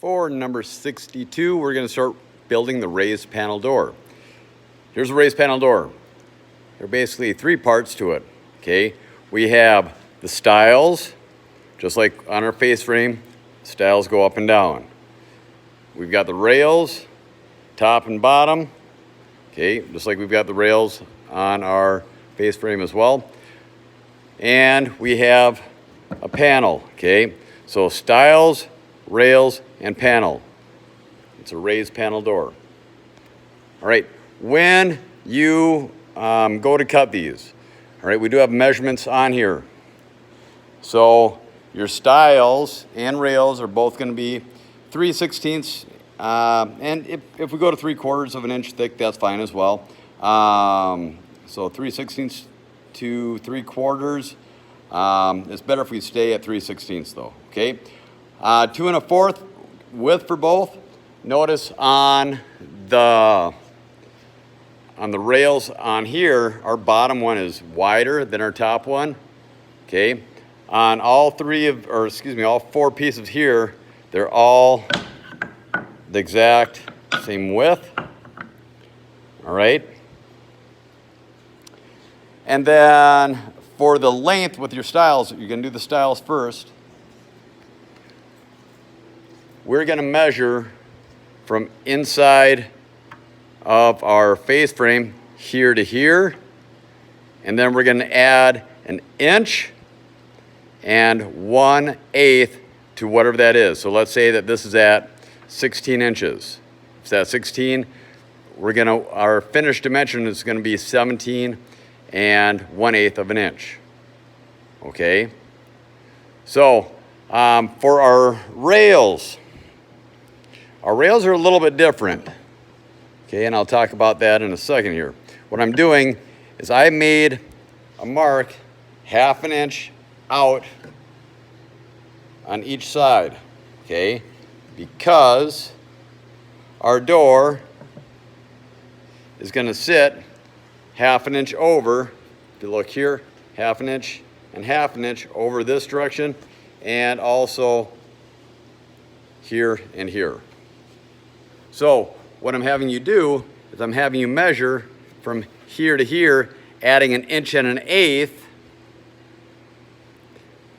For number 62, we're going to start building the raised panel door. Here's a raised panel door. There are basically three parts to it, okay? We have the stiles, just like on our face frame, stiles go up and down. We've got the rails, top and bottom, okay? Just like we've got the rails on our face frame as well. And we have a panel, okay? So stiles, rails, and panel. It's a raised panel door. All right, when you go to cut these, all right, we do have measurements on here. So your stiles and rails are both going to be 3/16, and if we go to 3/4 of an inch thick, that's fine as well. So 3/16 to 3/4. It's better if we stay at 3/16 though, okay? 2 1/4 width for both. Notice on the rails on here, our bottom one is wider than our top one, okay? On all all 4 pieces here, they're all the exact same width, all right? And then for the length with your stiles, you're gonna do the stiles first. We're gonna measure from inside of our face frame here to here, and then we're gonna add an inch and 1/8 to whatever that is. So let's say that this is at 16 inches. If it's at 16, our finished dimension is gonna be 17 and 1/8 of an inch, okay? So for our rails are a little bit different, okay? And I'll talk about that in a second here. What I'm doing is I made a mark 1/2 inch out on each side, okay? Because our door is gonna sit 1/2 inch over, if you look here, 1/2 inch and 1/2 inch over this direction, and also here and here. So what I'm having you do is I'm having you measure from here to here, adding an inch and an eighth.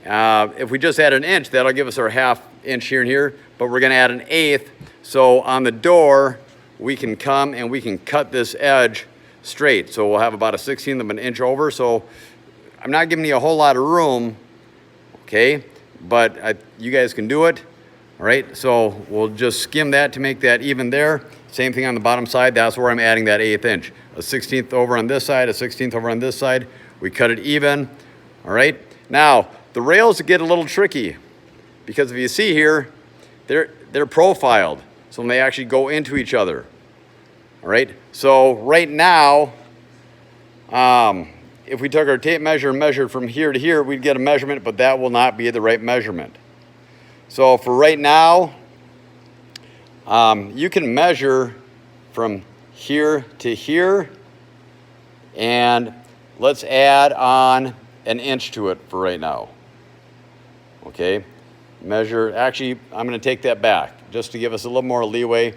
If we just add an inch, that'll give us our 1/2 inch here and here, but we're gonna add an eighth. So on the door, we can come and we can cut this edge straight. So we'll have about a 1/16 of an inch over. So I'm not giving you a whole lot of room, okay? But you guys can do it, all right? So we'll just skim that to make that even there. Same thing on the bottom side. That's where I'm adding that 1/8 inch. A 1/16 over on this side, a 1/16 over on this side. We cut it even, all right? Now, the rails get a little tricky because if you see here, they're profiled. So they actually go into each other, all right? So right now, if we took our tape measure and measured from here to here, we'd get a measurement, but that will not be the right measurement. So for right now, you can measure from here to here, and let's add on an inch to it for right now. Okay, actually, I'm gonna take that back just to give us a little more leeway.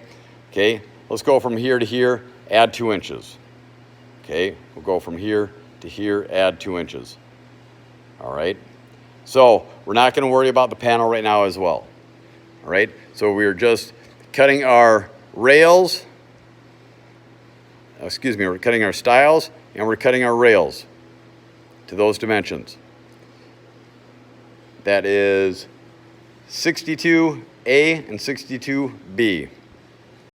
Okay, let's go from here to here, add 2 inches. Okay, we'll go from here to here, add 2 inches. All right, so we're not gonna worry about the panel right now as well. All right, so we're just cutting our rails, we're cutting our stiles, and we're cutting our rails to those dimensions. That is 62A and 62B.